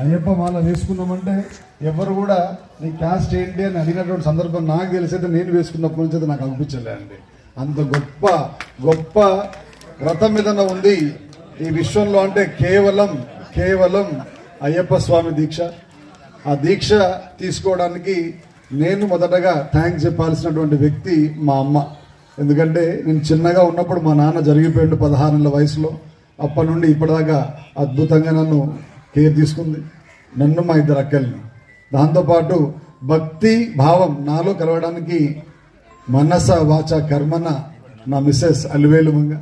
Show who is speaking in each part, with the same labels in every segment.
Speaker 1: అయ్యప్ప మాల వేసుకున్నామంటే ఎవరు కూడా నీ క్యాస్ట్ ఏంటి అని అడిగినటువంటి సందర్భం నాకు తెలిసైతే నేను వేసుకున్నప్పటి నుంచి అయితే నాకు అనిపించలే అండి. అంత గొప్ప గొప్ప వ్రతం మీద ఉంది ఈ విశ్వంలో. అంటే కేవలం కేవలం అయ్యప్ప స్వామి దీక్ష. ఆ దీక్ష తీసుకోవడానికి నేను మొదటగా థ్యాంక్స్ చెప్పాల్సినటువంటి వ్యక్తి మా అమ్మ. ఎందుకంటే నేను చిన్నగా ఉన్నప్పుడు మా నాన్న జరిగిపోయిండు 16 ఏళ్ళ వయసులో. అప్పటి నుండి ఇప్పటిదాకా అద్భుతంగా నన్ను కేర్ తీసుకుంది, నన్ను మా 2 అక్కల్ని. దాంతోపాటు భక్తి భావం నాలో కలవడానికి మనస వాచ కర్మన నా మిస్సెస్ అలివేలు మంగ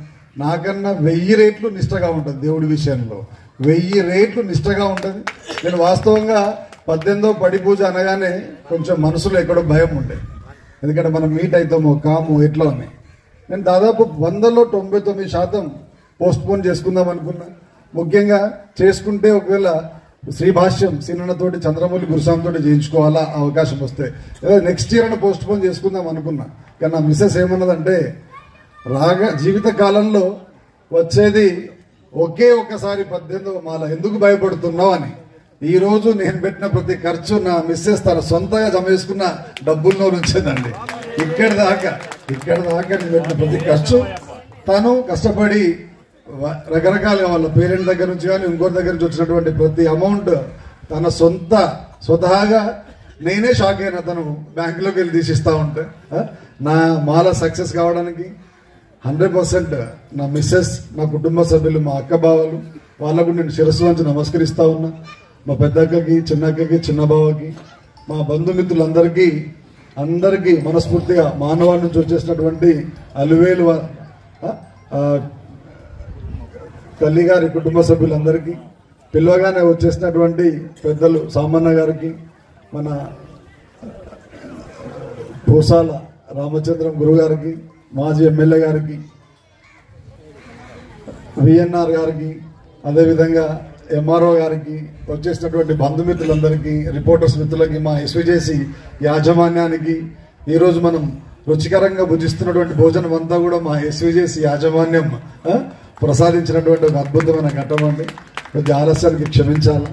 Speaker 1: నాకన్నా 1000 రెట్లు నిష్టగా ఉంటుంది దేవుడి విషయంలో. 1000 రెట్లు నిష్టగా ఉంటుంది. నేను వాస్తవంగా 18వ పడి పూజ అనగానే కొంచెం మనసులో ఎక్కడో భయం ఉండే, ఎందుకంటే మనం మీట్ అవుతామో కాము ఎట్లా అని. నేను దాదాపు 100లో 99% పోస్ట్పోన్ చేసుకుందాం అనుకున్నా. ముఖ్యంగా చేసుకుంటే ఒకవేళ శ్రీభాష్యం సినిమాతోటి చంద్రమౌళి గురుస్వామితోటి చేయించుకోవాలా అవకాశం వస్తే, ఏదో నెక్స్ట్ ఇయర్ అని పోస్ట్పోన్ చేసుకుందాం అనుకున్నా. కానీ నా మిస్సెస్ ఏమన్నదంటే, జీవిత కాలంలో వచ్చేది ఒకే ఒక్కసారి 18వ మాల, ఎందుకు భయపడుతున్నావు అని. ఈ రోజు నేను పెట్టిన ప్రతి ఖర్చు నా మిస్సెస్ తన సొంతంగా జమ చేసుకున్న డబ్బుల్లో నుంచేదండి. ఇక్కడ దాకా నేను పెట్టిన ప్రతి ఖర్చు తను కష్టపడి రకరకాలుగా వాళ్ళ పేరెంట్ దగ్గర నుంచి కానీ ఇంకోటి దగ్గర నుంచి వచ్చినటువంటి ప్రతి అమౌంట్ తన స్వతహాగా. నేనే షాక్ అయినా తను బ్యాంకులోకి వెళ్ళి తీసిస్తా ఉంటే. నా మాల సక్సెస్ కావడానికి 100% నా మిస్సెస్, నా కుటుంబ సభ్యులు, మా అక్క బావలు, వాళ్ళకు నేను శిరస్సు వంచి నమస్కరిస్తా ఉన్నా. మా పెద్ద అక్కకి, చిన్న అక్కకి, చిన్న బావకి, మా బంధుమిత్రులందరికీ అందరికీ మనస్ఫూర్తిగా మానవాళి నుంచి వచ్చేసినటువంటి అలివేలు తల్లి గారి కుటుంబ సభ్యులందరికీ, పిల్లగానే వచ్చేసినటువంటి పెద్దలు సామన్న గారికి, మన పూసాల రామచంద్రం గురువు గారికి, మాజీ ఎమ్మెల్యే గారికి, విఎన్ఆర్ గారికి, అదేవిధంగా ఎంఆర్ఓ గారికి, వచ్చేసినటువంటి బంధుమిత్రులందరికీ, రిపోర్టర్స్ మిత్రులకి, మా ఎస్విజేసి యాజమాన్యానికి, ఈరోజు మనం రుచికరంగా భుజిస్తున్నటువంటి భోజనం అంతా కూడా మా ఎస్విజేసి యాజమాన్యం ప్రసాదించినటువంటి ఒక అద్భుతమైన ఘట్టం అండి. కొద్ది ఆలస్యానికి క్షమించాలి.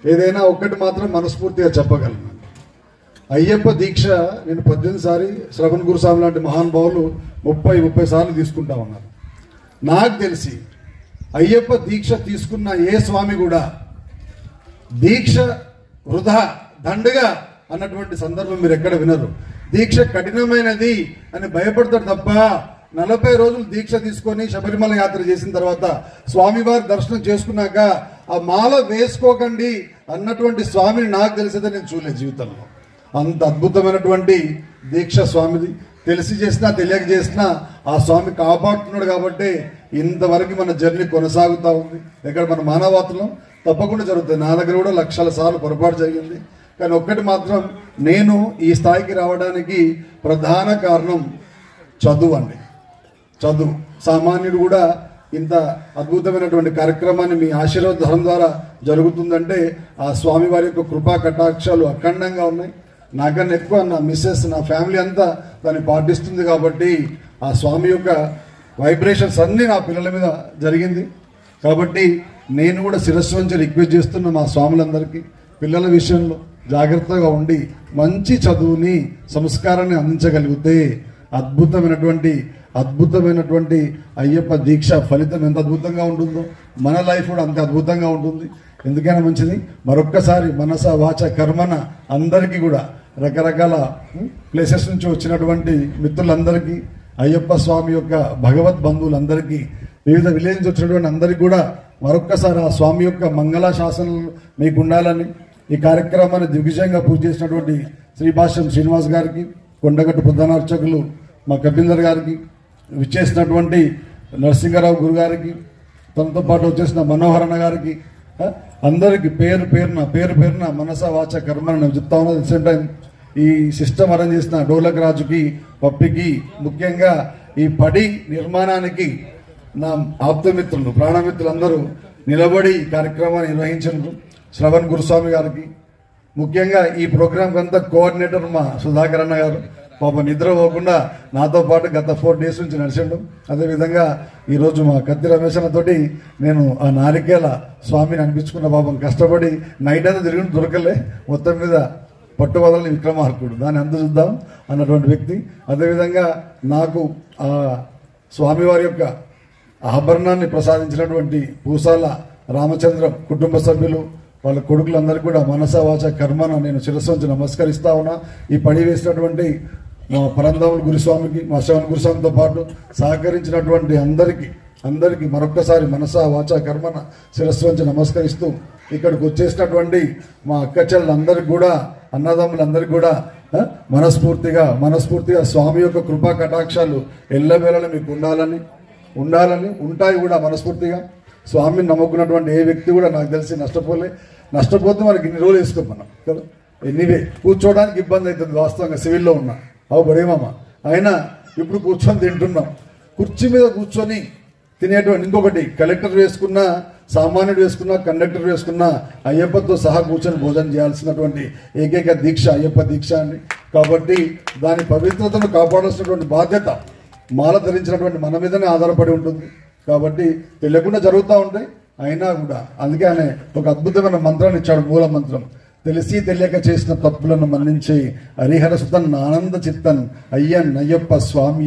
Speaker 1: ఏదైనా ఒక్కటి మాత్రం మనస్ఫూర్తిగా చెప్పగలను, అయ్యప్ప దీక్ష నేను 18 సారి శ్రవణ్ గురుస్వామి లాంటి మహానుభావులు 30 సార్లు తీసుకుంటా ఉన్నారు. నాకు తెలిసి అయ్యప్ప దీక్ష తీసుకున్న ఏ స్వామి కూడా దీక్ష వృధా దండగా అన్నటువంటి సందర్భం మీరు ఎక్కడ వినరు. దీక్ష కఠినమైనది అని భయపడతాడు తప్ప 40 రోజులు దీక్ష తీసుకొని శబరిమల యాత్ర చేసిన తర్వాత స్వామివారి దర్శనం చేసుకున్నాక ఆ మాల వేసుకోకండి అన్నటువంటి స్వామిని నాకు తెలిసేదే నేను చూడలేదు జీవితంలో. అంత అద్భుతమైనటువంటి దీక్ష స్వామిది. తెలిసి చేసినా తెలియక చేసినా ఆ స్వామి కాపాడుతున్నాడు కాబట్టి ఇంతవరకు మన జర్నీ కొనసాగుతూ ఉంది. ఇక్కడ మన మానవాతలో తప్పకుండా జరుగుతుంది. నా దగ్గర కూడా లక్షల సార్లు పొరపాటు జరిగింది. కానీ ఒక్కటి మాత్రం, నేను ఈ స్థాయికి రావడానికి ప్రధాన కారణం చదువు అండి. చదువు. సామాన్యుడు కూడా ఇంత అద్భుతమైనటువంటి కార్యక్రమాన్ని మీ ఆశీర్వాదం ద్వారా జరుగుతుందంటే ఆ స్వామి వారి యొక్క కృపా కటాక్షాలు అఖండంగా ఉన్నాయి. నాకన్నా ఎక్కువ నా మిస్సెస్, నా ఫ్యామిలీ అంతా దాన్ని పాటిస్తుంది కాబట్టి ఆ స్వామి యొక్క వైబ్రేషన్స్ అన్నీ నా పిల్లల మీద జరిగింది. కాబట్టి నేను కూడా శిరస్సు వంచి రిక్వెస్ట్ చేస్తున్న మా స్వాములందరికీ, పిల్లల విషయంలో జాగ్రత్తగా ఉండి మంచి చదువుని, సంస్కారాన్ని అందించగలిగితే అద్భుతమైనటువంటి అయ్యప్ప దీక్ష ఫలితం ఎంత అద్భుతంగా ఉంటుందో మన లైఫ్ కూడా అంత అద్భుతంగా ఉంటుంది. ఎందుకైనా మంచిది. మరొక్కసారి మనస వాచ కర్మన అందరికీ కూడా, రకరకాల ప్లేసెస్ నుంచి వచ్చినటువంటి మిత్రులందరికీ, అయ్యప్ప స్వామి యొక్క భగవద్ బంధువులందరికీ, వివిధ విలేజ్ నుంచి వచ్చినటువంటి అందరికీ కూడా మరొక్కసారి ఆ స్వామి యొక్క మంగళ శాసనాలు మీకు ఉండాలని, ఈ కార్యక్రమాన్ని దిగ్విజయంగా పూర్తి చేసినటువంటి శ్రీభాష్యం శ్రీనివాస్ గారికి, కొండగట్టు ప్రధాన అర్చకులు మా కపిల్దర్ గారికి, విచ్చేసినటువంటి నరసింహారావు గురు గారికి, తనతో పాటు వచ్చేసిన మనోహరణ గారికి, అందరికి పేరు పేరున మనస వాచ కర్మని నేను చెప్తా ఉన్నది. అట్ సేమ్ టైం ఈ సిస్టమ్ అరేంజ్ చేసిన డోలక్ రాజుకి, పప్పికి, ముఖ్యంగా ఈ పడి నిర్మాణానికి నా ఆప్తమిత్రులు, ప్రాణమిత్రులు అందరూ నిలబడి ఈ కార్యక్రమాన్ని నిర్వహించారు. శ్రవణ్ గురుస్వామి గారికి, ముఖ్యంగా ఈ ప్రోగ్రాంకి అంతా కోఆర్డినేటర్ మా సుధాకర్ అన్న గారు, పాప నిద్ర పోకుండా నాతో పాటు గత 4 days నుంచి నడిచిండు. అదేవిధంగా ఈరోజు మా కత్తి రమేష్ తోటి నేను ఆ నారికేల స్వామిని అనిపించుకున్న పాపం కష్టపడి నైట్ అంతా తిరిగి దొరకలే, మొత్తం మీద పట్టువదలని విక్రమార్కుడు దాన్ని అంత చూద్దాం అన్నటువంటి వ్యక్తి. అదేవిధంగా నాకు ఆ స్వామివారి యొక్క ఆభరణాన్ని ప్రసాదించినటువంటి పూసాల రామచంద్రం కుటుంబ సభ్యులు వాళ్ళ కొడుకులందరికీ కూడా మనస వాచ కర్మన నేను శిరస్సు వంచి నమస్కరిస్తా ఉన్నా. ఈ పడి వేసినటువంటి మా పరంధాముల గురుస్వామికి, మా శవన్ గురుస్వామితో పాటు సహకరించినటువంటి అందరికీ మరొక్కసారి మనస వాచ కర్మన శిరస్సు వంచి నమస్కరిస్తూ ఇక్కడికి వచ్చేసినటువంటి మా అక్కచెల్లెలందరికీ కూడా, అన్నదమ్ములందరికీ కూడా మనస్ఫూర్తిగా స్వామి యొక్క కృపా కటాక్షాలు ఎల్లవేళలా మీకు ఉండాలని ఉంటాయి కూడా. మనస్ఫూర్తిగా స్వామిని నమ్ముకున్నటువంటి ఏ వ్యక్తి కూడా నాకు తెలిసి నష్టపోతే మనకి ఇన్ని రోజులు వేసుకోమన్నాం కదా. ఎనీవే కూర్చోవడానికి ఇబ్బంది అవుతుంది వాస్తవంగా, సివిల్లో ఉన్నా బడేమామ అయినా ఇప్పుడు కూర్చొని తింటున్నాం. కుర్చీ మీద కూర్చొని తినేటువంటి ఇంకొకటి కలెక్టర్ వేసుకున్నా, సామాన్యుడు వేసుకున్నా, కండక్టర్ వేసుకున్నా అయ్యప్పతో సహా కూర్చొని భోజనం చేయాల్సినటువంటి ఏకైక దీక్ష అయ్యప్ప దీక్ష అండి. కాబట్టి దాని పవిత్రతను కాపాడాల్సినటువంటి బాధ్యత మాల ధరించినటువంటి మన మీదనే ఆధారపడి ఉంటుంది. కాబట్టి తెలియకుండా జరుగుతూ ఉంటాయి, అయినా కూడా అందుకే ఆయన ఒక అద్భుతమైన మంత్రాన్ని ఇచ్చాడు, మూల మంత్రం. తెలిసి తెలియక చేసిన తప్పులను మన్నించి హరిహర సుతన్ ఆనంద చిత్తన్ అయ్యన్ అయ్యప్ప స్వామి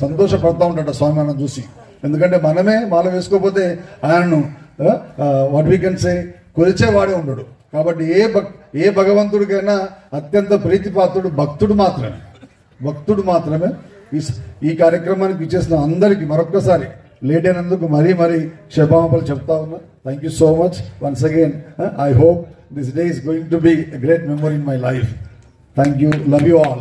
Speaker 1: సంతోషపడతా ఉంటాడు స్వామి మనం చూసి. ఎందుకంటే మనమే మాల వేసుకోకపోతే ఆయనను వాట్ వీ కెన్ సే కొలిచేవాడే ఉండడు. కాబట్టి ఏ భగవంతుడికైనా అత్యంత ప్రీతిపాత్రుడు భక్తుడు మాత్రమే. ఈ కార్యక్రమానికి ఇచ్చేసిన అందరికీ మరొక్కసారి లేట్ అయినందుకు మరీ క్షమాపణలు చెప్తా ఉన్నా. Thank you so much once again. I hope this day is going to be a great memory in my life. Thank you. Love you all.